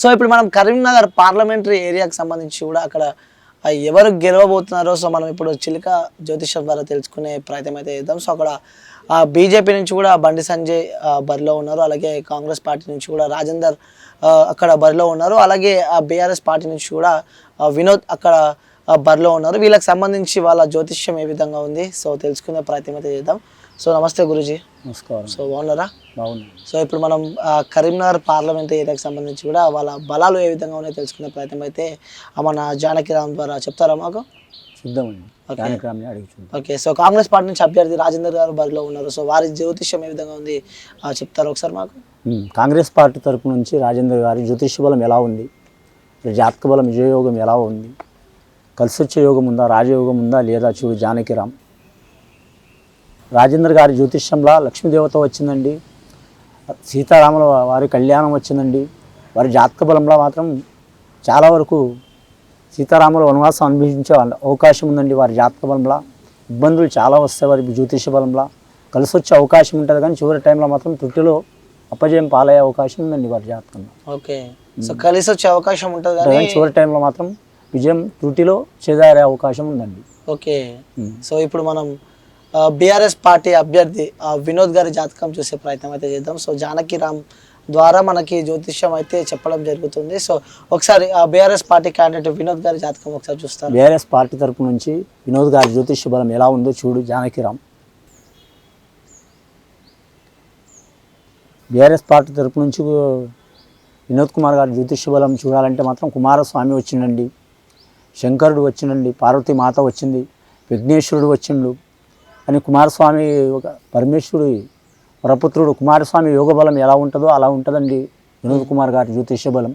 So ఇప్పుడు మనం Karimnagar parliamentary ఏరియాకి సంబంధించి కూడా అక్కడ ఎవరు గెలవబోతున్నారో సో మనం ఇప్పుడు చిలుక జ్యోతిష్యం ద్వారా తెలుసుకునే ప్రయత్నం అయితే చేద్దాం. సో అక్కడ బీజేపీ నుంచి కూడా బండి సంజయ్ బరిలో ఉన్నారు, అలాగే కాంగ్రెస్ పార్టీ నుంచి కూడా రాజేందర్ అక్కడ బరిలో ఉన్నారు, అలాగే బీఆర్ఎస్ పార్టీ నుంచి కూడా వినోద్ అక్కడ బరిలో ఉన్నారు. వీళ్ళకి సంబంధించి వాళ్ళ జ్యోతిష్యం ఏ విధంగా ఉంది సో తెలుసుకునే ప్రయత్నం అయితే చేద్దాం. సో నమస్తే గురూజీ. నమస్కారం. సో బాగున్నారా? బాగున్నాను. సో ఇప్పుడు మనం కరీంనగర్ పార్లమెంట్ ఏరియాకి సంబంధించి కూడా వాళ్ళ బలాలు ఏ విధంగా ఉన్నాయో తెలుసుకునే ప్రయత్నం అయితే మన జానకిరామ్ ద్వారా చెప్తారా మాకు? చూద్దామండి. జానకిరామ్ని అడిగి చూద్దాం. ఓకే. సో కాంగ్రెస్ పార్టీ నుంచి అభ్యర్థి రాజేందర్ గారు బరిలో ఉన్నారు. సో వారి జ్యోతిష్యం ఏ విధంగా ఉంది చెప్తారా ఒకసారి మాకు? కాంగ్రెస్ పార్టీ తరపు నుంచి రాజేందర్ గారి జ్యోతిష బలం ఎలా ఉంది, జాతక బలం విజయయోగం ఎలా ఉంది, కలిసి వచ్చే యోగం ఉందా, రాజయోగం ఉందా లేదా చూడు జానకిరామ్. రాజేందర్ గారి జ్యోతిష్యంలో లక్ష్మీదేవత వచ్చిందండి, సీతారాముల వారి కళ్యాణం వచ్చిందండి. వారి జాతక బలంలో మాత్రం చాలా వరకు సీతారాముల వనవాసం అనుభవించే అవకాశం ఉందండి. వారి జాతక బలంలో ఇబ్బందులు చాలా వస్తాయి. వారి జ్యోతిష బలంలో కలిసి వచ్చే అవకాశం ఉంటుంది, కానీ చివరి టైంలో మాత్రం త్రుటిలో అపజయం పాలయ్యే అవకాశం ఉందండి వారి జాతకంలో. ఓకే. సో కలిసి వచ్చే అవకాశం ఉంటుంది, కానీ చివరి టైంలో మాత్రం విజయం త్రుటిలో చేదారే అవకాశం ఉందండి. ఓకే. సో ఇప్పుడు మనం బీఆర్ఎస్ పార్టీ అభ్యర్థి వినోద్ గారి జాతకం చూసే ప్రయత్నం అయితే చేద్దాం. సో జానకిరామ్ ద్వారా మనకి జ్యోతిష్యం అయితే చెప్పడం జరుగుతుంది. సో ఒకసారి బీఆర్ఎస్ పార్టీ క్యాండిడేట్ వినోద్ గారి జాతకం ఒకసారి చూస్తాం. బీఆర్ఎస్ పార్టీ తరపు నుంచి వినోద్ గారి జ్యోతిష్య బలం ఎలా ఉందో చూడు జానకిరామ్. బీఆర్ఎస్ పార్టీ తరపు నుంచి వినోద్ కుమార్ గారి జ్యోతిష్య బలం చూడాలంటే మాత్రం కుమారస్వామి వచ్చిండండి, శంకరుడు వచ్చిండండి, పార్వతీమాత వచ్చింది, విఘ్నేశ్వరుడు వచ్చిండు అని కుమారస్వామి ఒక పరమేశ్వరుడు వరపుత్రుడు. కుమారస్వామి యోగ బలం ఎలా ఉంటుందో అలా ఉంటుందండి వినోద్ కుమార్ గారి జ్యోతిష్య బలం.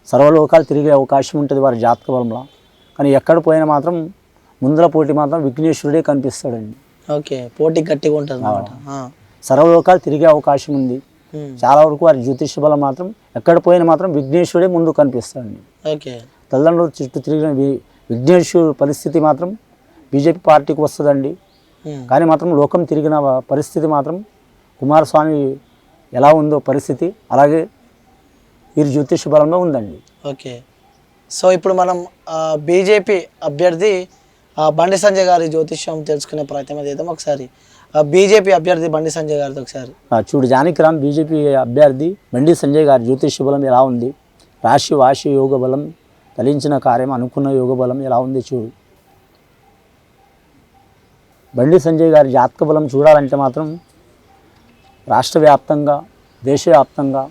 సర్వలోకాలు తిరిగే అవకాశం ఉంటుంది వారి జాతక బలంలో, కానీ ఎక్కడ పోయినా మాత్రం ముందర పోటీ మాత్రం విఘ్నేశ్వరుడే కనిపిస్తాడండి. ఓకే. పోటీ గట్టిగా ఉంటుంది. సర్వలోకాలు తిరిగే అవకాశం ఉంది. చాలా వరకు వారి జ్యోతిష్య బలం మాత్రం ఎక్కడ పోయినా మాత్రం విఘ్నేశ్వరుడే ముందు కనిపిస్తాడండి. ఓకే. తల్లిదండ్రులు చుట్టూ తిరిగిన విఘ్నేశ్వరుడు పరిస్థితి మాత్రం బీజేపీ పార్టీకి వస్తుందండి, కానీ మాత్రం లోకం తిరిగిన పరిస్థితి మాత్రం కుమారస్వామి ఎలా ఉందో పరిస్థితి అలాగే వీరి జ్యోతిష బలంలో ఉందండి. ఓకే. సో ఇప్పుడు మనం బీజేపీ అభ్యర్థి బండి సంజయ్ గారి జ్యోతిష్యం తెలుసుకునే ప్రయత్నం చేద్దాం. ఒకసారి బీజేపీ అభ్యర్థి బండి సంజయ్ గారిది ఒకసారి చూడు జానకిరామ్. బీజేపీ అభ్యర్థి బండి సంజయ్ గారి జ్యోతిష బలం ఎలా ఉంది, రాశి వాశి యోగ బలం, తలించిన కార్యం అనుకున్న యోగ బలం ఎలా ఉంది చూడు. బండి సంజయ్ గారి జాతక బలం చూడాలంటే మాత్రం రాష్ట్ర వ్యాప్తంగా దేశవ్యాప్తంగా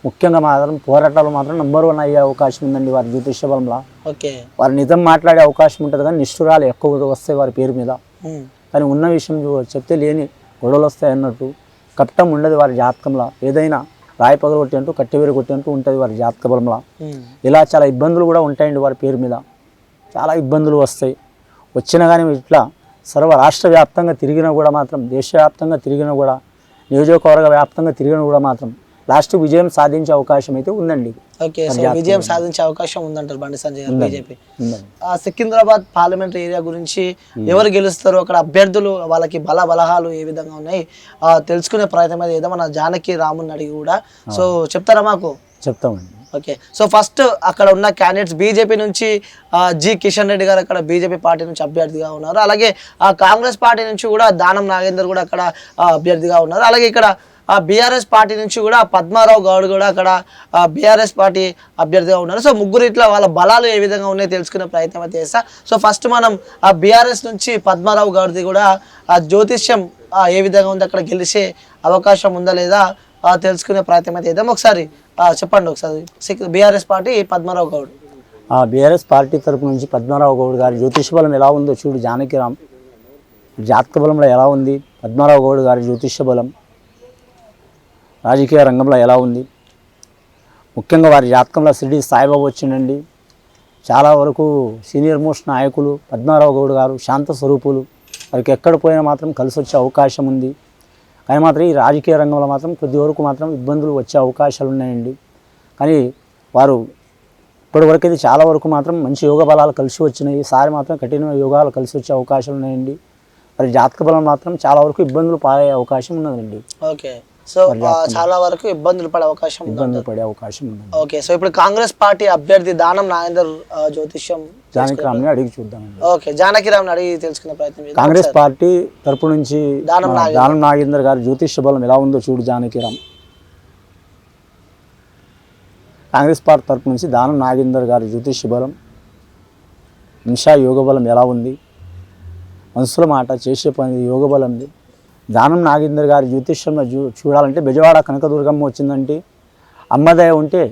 ముఖ్యంగా మాత్రం పోరాటాలు మాత్రం నెంబర్ 1 అయ్యే అవకాశం ఉందండి వారి జ్యోతిష బలంలో. ఓకే. వారు నిజం మాట్లాడే అవకాశం ఉంటుంది, కానీ నిష్ఠురాలు ఎక్కువ వస్తాయి వారి పేరు మీద. కానీ ఉన్న విషయం చెప్తే లేని గొడవలు వస్తాయి అన్నట్టు కట్టం ఉండదు వారి జాతకంలో. ఏదైనా రాయి పగలు కొట్టి అంటూ కట్టెవేరు కొట్టి అంటూ ఉంటుంది వారి జాతక బలంలో. ఇలా చాలా ఇబ్బందులు కూడా ఉంటాయండి వారి పేరు మీద, చాలా ఇబ్బందులు వస్తాయి. వచ్చినా కానీ ఇట్లా సర్వ రాష్ట్ర వ్యాప్తంగా తిరిగినా కూడా మాత్రం, దేశవ్యాప్తంగా తిరిగినా కూడా, నియోజకవర్గ వ్యాప్తంగా తిరిగినా కూడా మాత్రం లాస్ట్ విజయం సాధించే అవకాశం అయితే ఉందండి. ఓకే. సో విజయం సాధించే అవకాశం ఉందంటారు బండి సంజయ్ గారు బీజేపీ. సికింద్రాబాద్ పార్లమెంటరీ ఏరియా గురించి ఎవరు గెలుస్తారు, అక్కడ అభ్యర్థులు వాళ్ళకి బలహాలు ఏ విధంగా ఉన్నాయి తెలుసుకునే ప్రయత్నం అయితే మన జానకి రాముని అడిగి కూడా సో చెప్తారా మాకు? చెప్తామండి. ఓకే. సో ఫస్ట్ అక్కడ ఉన్న క్యాండిడేట్స్ బీజేపీ నుంచి జి కిషన్ రెడ్డి గారు అక్కడ బీజేపీ పార్టీ నుంచి అభ్యర్థిగా ఉన్నారు, అలాగే కాంగ్రెస్ పార్టీ నుంచి కూడా దానం నాగేందర్ కూడా అక్కడ అభ్యర్థిగా ఉన్నారు, అలాగే ఇక్కడ బీఆర్ఎస్ పార్టీ నుంచి కూడా పద్మారావు గౌడ్ కూడా అక్కడ బీఆర్ఎస్ పార్టీ అభ్యర్థిగా ఉన్నారు. సో ముగ్గురు ఇట్లా వాళ్ళ బలాలు ఏ విధంగా ఉన్నాయో తెలుసుకునే ప్రయత్నం అయితే చేస్తా. సో ఫస్ట్ మనం బీఆర్ఎస్ నుంచి పద్మారావు గౌడ్ది కూడా జ్యోతిష్యం ఏ విధంగా ఉంది, అక్కడ గెలిచే అవకాశం ఉందా లేదా తెలుసుకునే ప్రయత్నం అయితే చేద్దాం. ఒకసారి చెప్పండి ఒకసారి BRS party Padmarao Goud. BRS party తరపు నుంచి పద్మారావు గౌడ్ గారి జ్యోతిష బలం ఎలా ఉందో చూడు జానకిరామ్. జాతక బలంలో ఎలా ఉంది పద్మారావు గౌడ్ గారి జ్యోతిష బలం, రాజకీయ రంగంలో ఎలా ఉంది, ముఖ్యంగా వారి జాతకంలో షిరిడి సాయిబాబా వచ్చిండండి. చాలా వరకు సీనియర్ మోస్ట్ నాయకులు పద్మారావు గౌడ్ గారు శాంత స్వరూపులు, వారికి ఎక్కడ పోయినా మాత్రం కలిసి వచ్చే అవకాశం ఉంది. కానీ మాత్రం ఈ రాజకీయ రంగంలో మాత్రం కొద్ది వరకు మాత్రం ఇబ్బందులు వచ్చే అవకాశాలు ఉన్నాయండి. కానీ వారు ఇప్పటివరకు అయితే చాలా వరకు మాత్రం మంచి యోగ బలాలు కలిసి వచ్చినాయి. ఈసారి మాత్రం కఠిన యోగాలు కలిసి వచ్చే అవకాశాలు ఉన్నాయండి. మరి జాతక బలం మాత్రం చాలా వరకు ఇబ్బందులు పాలయ్యే అవకాశం ఉన్నదండి. ఓకే. సో చాలా వరకు ఇబ్బందులు పడే అవకాశం ఉంది. ఇబ్బందులు పడే అవకాశం ఉంది. ఓకే, సో ఇప్పుడు కాంగ్రెస్ పార్టీ అభ్యర్థి దానం నాగేందర్ జ్యోతిష్యం జానకిరామ్ని అడిగి చూద్దామండి. ఓకే, జానకిరామ్ని అడిగి తెలుసుకునే ప్రయత్నం చేద్దాం. కాంగ్రెస్ పార్టీ తరపు నుంచి దానం దానం నాగేందర్ గారి జ్యోతిష్య బలం ఎలా ఉందో చూడు జానకిరామ్. కాంగ్రెస్ పార్టీ తరపు నుంచి దానం నాగేందర్ గారి జ్యోతిష్య బలం, నిషా యోగ బలం ఎలా ఉంది, మనసుల మాట చేసే పని యోగ బలం. దానం నాగేందర్ గారి జ్యోతిష్యంలో చూడాలంటే బెజవాడ కనకదుర్గమ్మ వచ్చిందంటే అమ్మదయ ఉంటే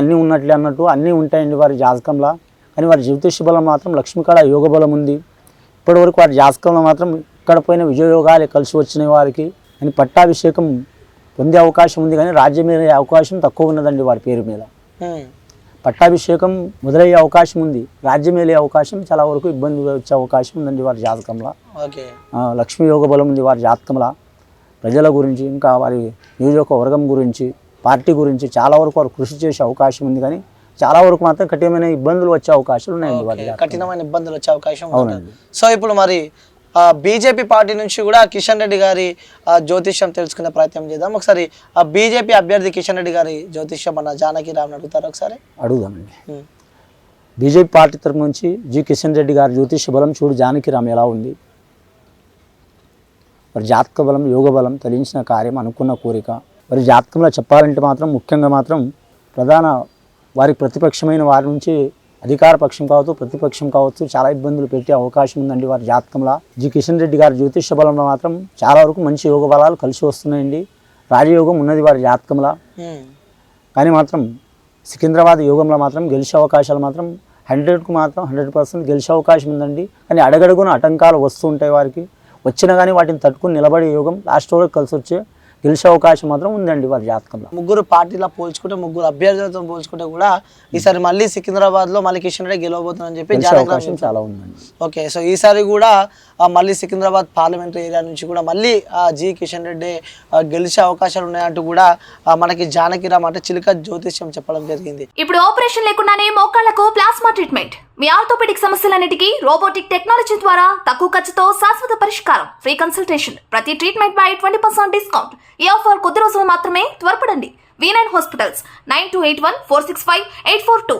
అన్నీ ఉన్నట్లే అన్నట్టు అన్నీ ఉంటాయండి వారి జాతకంలో. కానీ వారి జ్యోతిష్య బలం మాత్రం లక్ష్మీకళ యోగ బలం ఉంది. ఇప్పటివరకు వారి జాతకంలో మాత్రం ఇక్కడ పోయిన విజయయోగాలే కలిసి వచ్చినాయి వారికి. అని పట్టాభిషేకం పొందే అవకాశం ఉంది, కానీ రాజ్యం మీద అవకాశం తక్కువ ఉన్నదండి వారి పేరు మీద. పట్టాభిషేకం మొదలయ్యే అవకాశం ఉంది, రాజ్యం వెళ్ళే అవకాశం చాలా వరకు ఇబ్బంది వచ్చే అవకాశం ఉందండి వారి జాతకంలో. లక్ష్మీ యోగ బలం ఉంది వారి జాతకంలో. ప్రజల గురించి, ఇంకా వారి నియోజకవర్గం గురించి, పార్టీ గురించి చాలా వరకు వారు కృషి చేసే అవకాశం ఉంది, కానీ చాలా వరకు మాత్రం కఠినమైన ఇబ్బందులు వచ్చే అవకాశాలు ఉన్నాయండి వారి కఠినమైన ఇబ్బందులు వచ్చే అవకాశం. అవునండి. సో ఇప్పుడు మరి బీజేపీ పార్టీ నుంచి కూడా కిషన్ రెడ్డి గారి జ్యోతిష్యం తెలుసుకునే ప్రయత్నం చేద్దాం. ఒకసారి బీజేపీ అభ్యర్థి కిషన్ రెడ్డి గారి జ్యోతిష్యం అన్న జానకిరామ్ని అడుగుతారు, ఒకసారి అడుగుదామండి. బీజేపీ పార్టీ తరపు నుంచి జి కిషన్ రెడ్డి గారి జ్యోతిష్య బలం చూడు జానకిరామ్ ఎలా ఉంది. వారి జాతక బలం యోగ బలం తలించిన కార్యం అనుకున్న కోరిక. వారి జాతకంలో చెప్పాలంటే మాత్రం ముఖ్యంగా మాత్రం ప్రధాన వారి ప్రతిపక్షమైన వారి నుంచి అధికార పక్షం కావచ్చు, ప్రతిపక్షం కావచ్చు, చాలా ఇబ్బందులు పెట్టే అవకాశం ఉందండి వారి జాతకంలో. జి కిషన్ రెడ్డి గారి జ్యోతిష్య బలంలో మాత్రం చాలా వరకు మంచి యోగ బలాలు కలిసి వస్తున్నాయండి. రాజయోగం ఉన్నది వారి జాతకంలో, కానీ మాత్రం సికింద్రాబాద్ యోగంలో మాత్రం గెలిచే అవకాశాలు మాత్రం 100కు మాత్రం 100% గెలిచే అవకాశం ఉందండి. కానీ అడగడుగున ఆటంకాలు వస్తూ ఉంటాయి వారికి. వచ్చినా కానీ వాటిని తట్టుకుని నిలబడే యోగం లాస్ట్ వరకు కలిసి వచ్చే గెలిచే అవకాశం మాత్రం ఉందండి వారి జాతకంలో. ముగ్గురు పార్టీలో పోల్చుకుంటే, ముగ్గురు అభ్యర్థులతో పోల్చుకుంటే కూడా ఈసారి మళ్ళీ సికింద్రాబాద్లో మళ్ళీ కిషన్ రెడ్డి గెలవబోతుందని చెప్పి అవకాశం చాలా ఉందండి. ఓకే, సో ఈసారి కూడా మళ్ళీ సికింద్రాబాద్ పార్లమెంటరీ ఏరియా నుంచి కూడా మళ్ళీ జి కిషన్ రెడ్డి గెలిచే అవకాశాలు ఉన్నాయంటూ కూడా మనకి జానకిరామ్ అంటే చిలుక జ్యోతిష్యం చెప్పడం జరిగింది. ఇప్పుడు ఆపరేషన్ లేకుండానే మోకాళ్లకు ప్లాస్మా ట్రీట్మెంట్, మీ ఆర్థోపెడిక్ సమస్యలన్నిటికీ రోబోటిక్ టెక్నాలజీ ద్వారా తక్కువ ఖర్చుతో శాశ్వత పరిష్కారం, ఫ్రీ కన్సల్టేషన్, ప్రతి ట్రీట్మెంట్ పై 20% డిస్కౌంట్. ఈ ఆఫర్ కొద్ది రోజులు మాత్రమే, త్వరపడండి. V9 hospitals 9281465842.